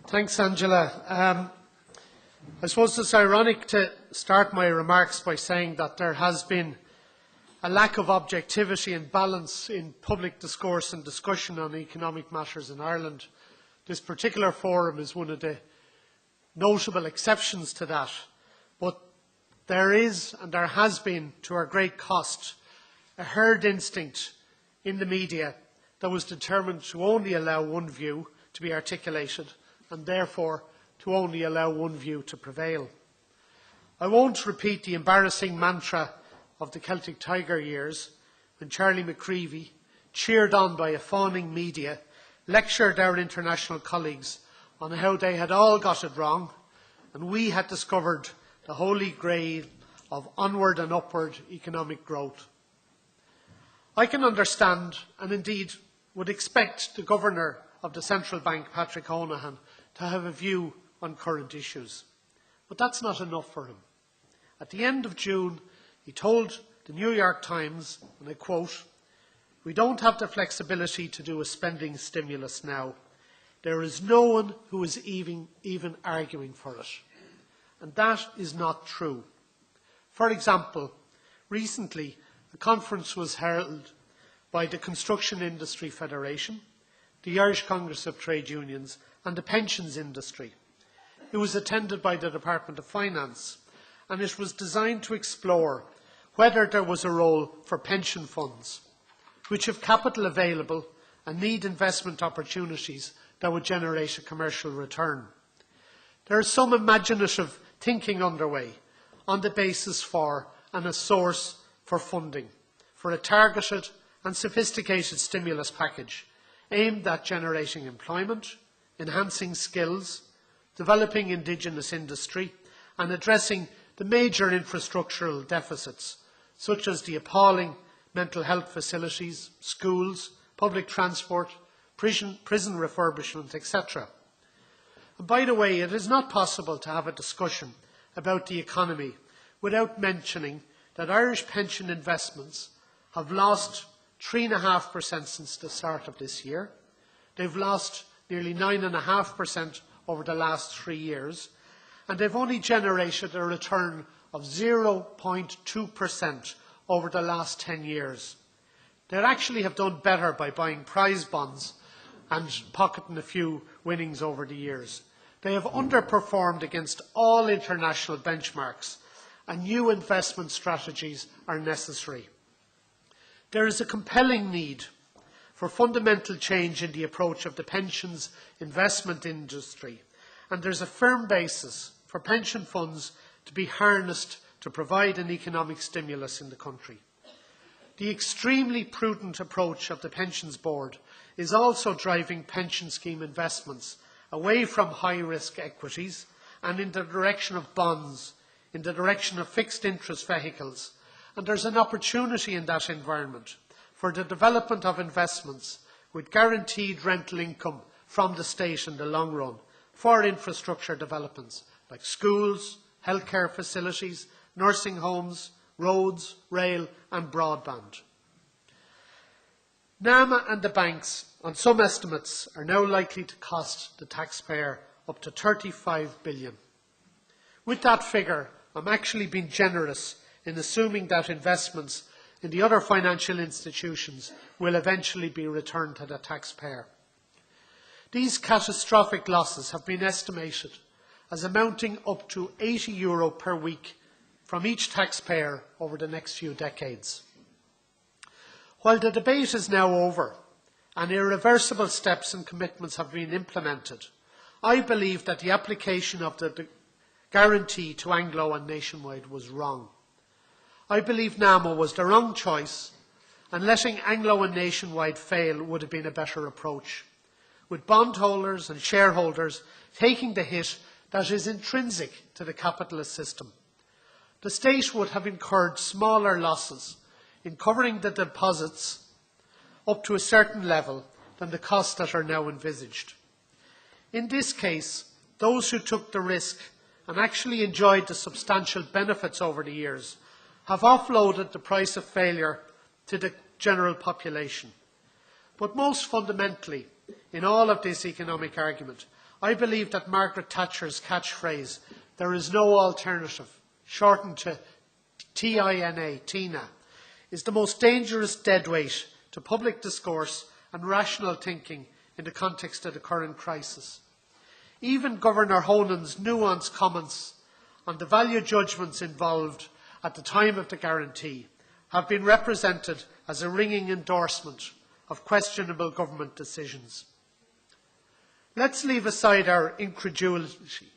Thanks, Angela. I suppose it's ironic to start my remarks by saying that there has been a lack of objectivity and balance in public discourse and discussion on economic matters in Ireland. This particular forum is one of the notable exceptions to that, but there is, and there has been, to our great cost, a herd instinct in the media that was determined to only allow one view to be articulated and therefore to only allow one view to prevail. I won't repeat the embarrassing mantra of the Celtic Tiger years when Charlie McCreevy, cheered on by a fawning media, lectured our international colleagues on how they had all got it wrong and we had discovered the holy grail of onward and upward economic growth. I can understand, and indeed would expect, the Governor of the Central Bank, Patrick Honohan, to have a view on current issues. But that's not enough for him. At the end of June, he told the New York Times, and I quote, "We don't have the flexibility to do a spending stimulus now. There is no one who is even arguing for it." And that is not true. For example, recently a conference was held by the Construction Industry Federation, the Irish Congress of Trade Unions and the pensions industry. It was attended by the Department of Finance, and it was designed to explore whether there was a role for pension funds, which have capital available and need investment opportunities that would generate a commercial return. There is some imaginative thinking underway on the basis for and a source for funding for a targeted and sophisticated stimulus package aimed at generating employment, enhancing skills, developing indigenous industry and addressing the major infrastructural deficits such as the appalling mental health facilities, schools, public transport, prison refurbishment, etc. And by the way, it is not possible to have a discussion about the economy without mentioning that Irish pension investments have lost 3.5% since the start of this year. They've lost nearly 9.5% over the last 3 years, and they've only generated a return of 0.2% over the last 10 years. They actually have done better by buying prize bonds and pocketing a few winnings over the years. They have underperformed against all international benchmarks, and new investment strategies are necessary. There is a compelling need for fundamental change in the approach of the pensions investment industry, and there is a firm basis for pension funds to be harnessed to provide an economic stimulus in the country. The extremely prudent approach of the Pensions Board is also driving pension scheme investments away from high-risk equities and in the direction of bonds, in the direction of fixed interest vehicles. And there is an opportunity in that environment for the development of investments with guaranteed rental income from the state in the long run for infrastructure developments like schools, healthcare facilities, nursing homes, roads, rail and broadband. NAMA and the banks, on some estimates, are now likely to cost the taxpayer up to €35 billion. With that figure, I'm actually being generous in assuming that investments in the other financial institutions will eventually be returned to the taxpayer. These catastrophic losses have been estimated as amounting up to €80 per week from each taxpayer over the next few decades. While the debate is now over and irreversible steps and commitments have been implemented, I believe that the application of the guarantee to Anglo and Nationwide was wrong. I believe NAMA was the wrong choice, and letting Anglo and Nationwide fail would have been a better approach, with bondholders and shareholders taking the hit that is intrinsic to the capitalist system. The state would have incurred smaller losses in covering the deposits up to a certain level than the costs that are now envisaged. In this case, those who took the risk and actually enjoyed the substantial benefits over the years have offloaded the price of failure to the general population. But most fundamentally, in all of this economic argument, I believe that Margaret Thatcher's catchphrase, "There is no alternative," shortened to TINA, is the most dangerous deadweight to public discourse and rational thinking in the context of the current crisis. Even Governor Honan's nuanced comments on the value judgments involved at the time of the guarantee have been represented as a ringing endorsement of questionable government decisions. Let's leave aside our incredulity,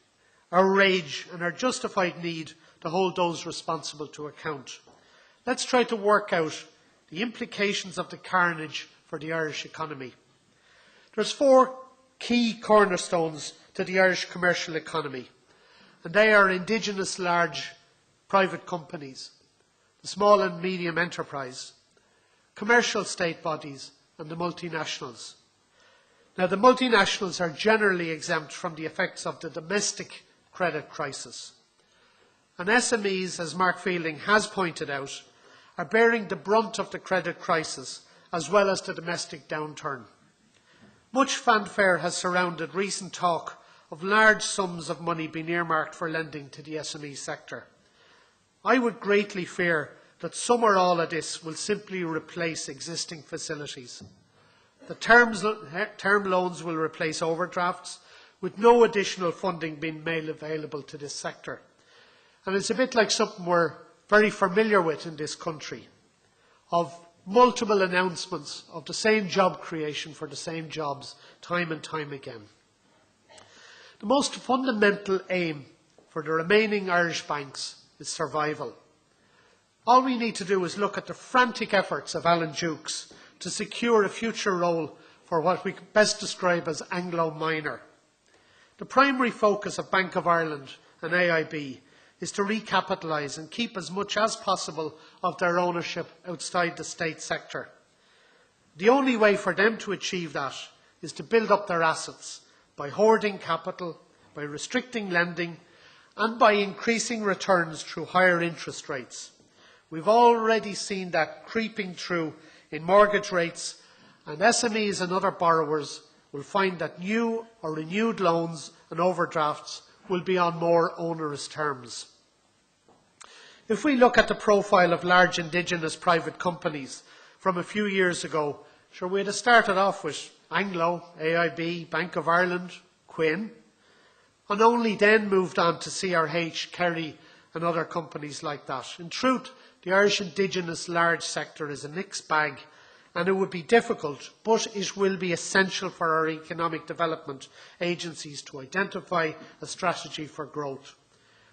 our rage and our justified need to hold those responsible to account. Let's try to work out the implications of the carnage for the Irish economy. There's 4 key cornerstones to the Irish commercial economy, and they are indigenous large private companies, the small and medium enterprise, commercial state bodies and the multinationals. Now, the multinationals are generally exempt from the effects of the domestic credit crisis. And SMEs, as Mark Fielding has pointed out, are bearing the brunt of the credit crisis as well as the domestic downturn. Much fanfare has surrounded recent talk of large sums of money being earmarked for lending to the SME sector. I would greatly fear that some or all of this will simply replace existing facilities. The term loans will replace overdrafts, with no additional funding being made available to this sector. And it's a bit like something we're very familiar with in this country, of multiple announcements of the same job creation for the same jobs time and time again. The most fundamental aim for the remaining Irish banks is survival. All we need to do is look at the frantic efforts of Alan Dukes to secure a future role for what we could best describe as Anglo Minor. The primary focus of Bank of Ireland and AIB is to recapitalise and keep as much as possible of their ownership outside the state sector. The only way for them to achieve that is to build up their assets by hoarding capital, by restricting lending and by increasing returns through higher interest rates. We've already seen that creeping through in mortgage rates, and SMEs and other borrowers will find that new or renewed loans and overdrafts will be on more onerous terms. If we look at the profile of large indigenous private companies from a few years ago, sure, we'd have started off with Anglo, AIB, Bank of Ireland, Quinn, and only then moved on to CRH, Kerry and other companies like that. In truth, the Irish indigenous large sector is a mixed bag, and it would be difficult, but it will be essential for our economic development agencies to identify a strategy for growth.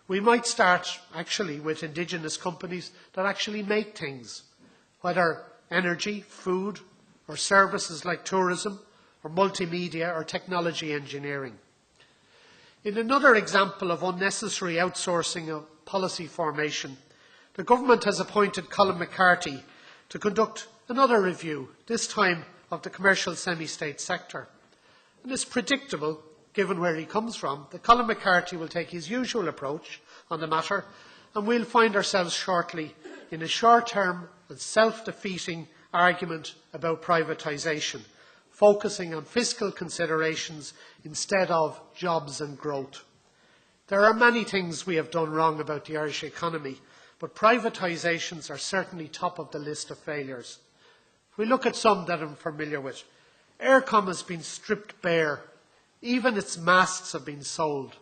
We might start actually with indigenous companies that actually make things, whether energy, food, or services like tourism, or multimedia, or technology engineering. In another example of unnecessary outsourcing of policy formation, the government has appointed Colin McCarthy to conduct another review, this time of the commercial semi-state sector. And it's predictable, given where he comes from, that Colin McCarthy will take his usual approach on the matter, and we'll find ourselves shortly in a short-term and self-defeating argument about privatisation, focusing on fiscal considerations instead of jobs and growth. There are many things we have done wrong about the Irish economy, but privatisations are certainly top of the list of failures. If we look at some that I'm familiar with, Eircom has been stripped bare. Even its masts have been sold.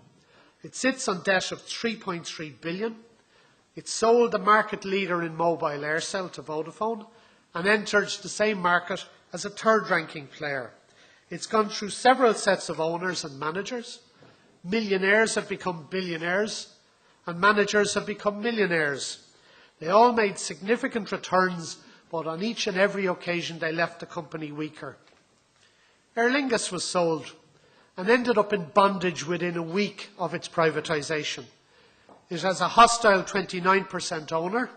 It sits on debt of 3.3 billion. It sold the market leader in mobile Aircell to Vodafone and entered the same market as a third-ranking player. It's gone through several sets of owners and managers. Millionaires have become billionaires, and managers have become millionaires. They all made significant returns, but on each and every occasion they left the company weaker. Aer Lingus was sold and ended up in bondage within a week of its privatisation. It has a hostile 29% owner.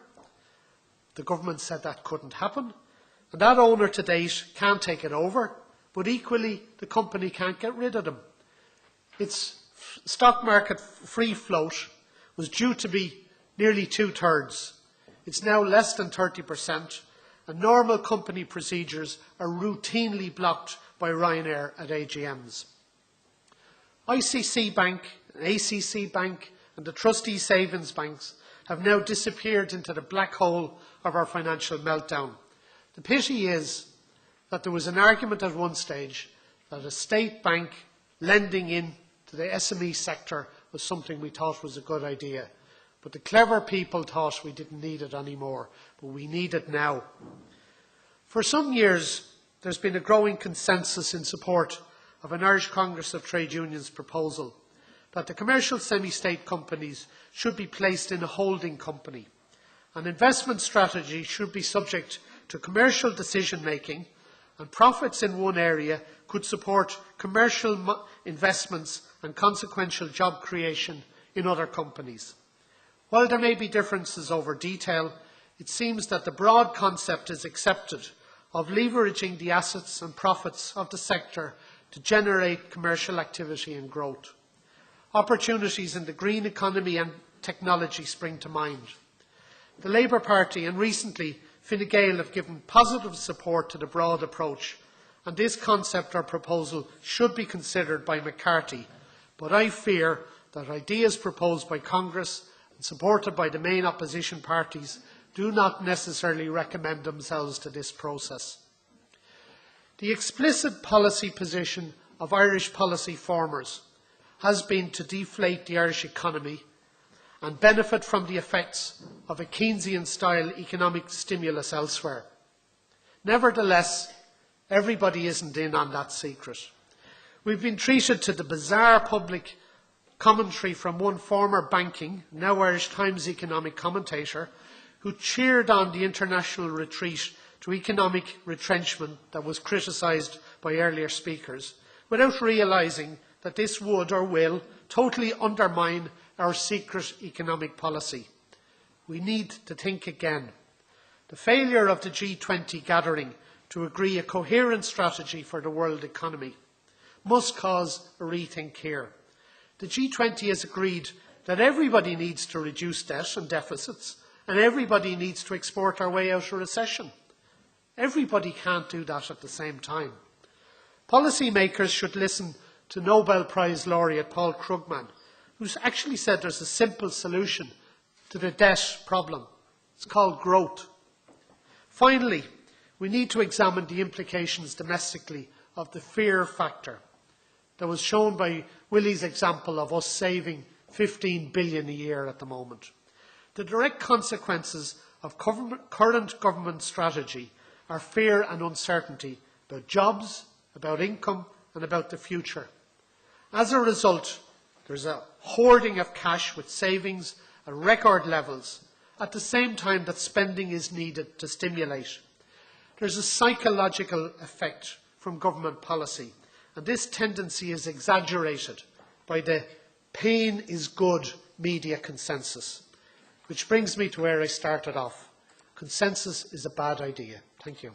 The government said that couldn't happen, and that owner to date can't take it over, but equally the company can't get rid of them. Its stock market free float was due to be nearly 2/3. It's now less than 30%, and normal company procedures are routinely blocked by Ryanair at AGMs. ICC Bank, ACC Bank and the trustee savings banks have now disappeared into the black hole of our financial meltdown. The pity is that there was an argument at one stage that a state bank lending in to the SME sector was something we thought was a good idea. But the clever people thought we didn't need it anymore, but we need it now. For some years, there's been a growing consensus in support of an Irish Congress of Trade Unions proposal that the commercial semi-state companies should be placed in a holding company. An investment strategy should be subject to commercial decision-making, and profits in one area could support commercial investments and consequential job creation in other companies. While there may be differences over detail, it seems that the broad concept is accepted of leveraging the assets and profits of the sector to generate commercial activity and growth. Opportunities in the green economy and technology spring to mind. The Labour Party and recently Fine Gael have given positive support to the broad approach, and this concept or proposal should be considered by McCarthy, but I fear that ideas proposed by Congress and supported by the main opposition parties do not necessarily recommend themselves to this process. The explicit policy position of Irish policy formers has been to deflate the Irish economy and benefit from the effects of a Keynesian-style economic stimulus elsewhere. Nevertheless, everybody isn't in on that secret. We've been treated to the bizarre public commentary from one former banking, now Irish Times economic commentator, who cheered on the international retreat to economic retrenchment that was criticised by earlier speakers, without realising that this would or will totally undermine our secret economic policy. We need to think again. The failure of the G20 gathering to agree a coherent strategy for the world economy must cause a rethink here. The G20 has agreed that everybody needs to reduce debt and deficits, and everybody needs to export our way out of recession. Everybody can't do that at the same time. Policymakers should listen to Nobel Prize laureate Paul Krugman, who's actually said there's a simple solution to the debt problem. It's called growth. Finally, we need to examine the implications domestically of the fear factor that was shown by Willie's example of us saving 15 billion a year at the moment. The direct consequences of current government strategy are fear and uncertainty about jobs, about income and about the future. As a result, there's a hoarding of cash with savings at record levels at the same time that spending is needed to stimulate. There's a psychological effect from government policy, and this tendency is exaggerated by the pain is good media consensus. Which brings me to where I started off. Consensus is a bad idea. Thank you.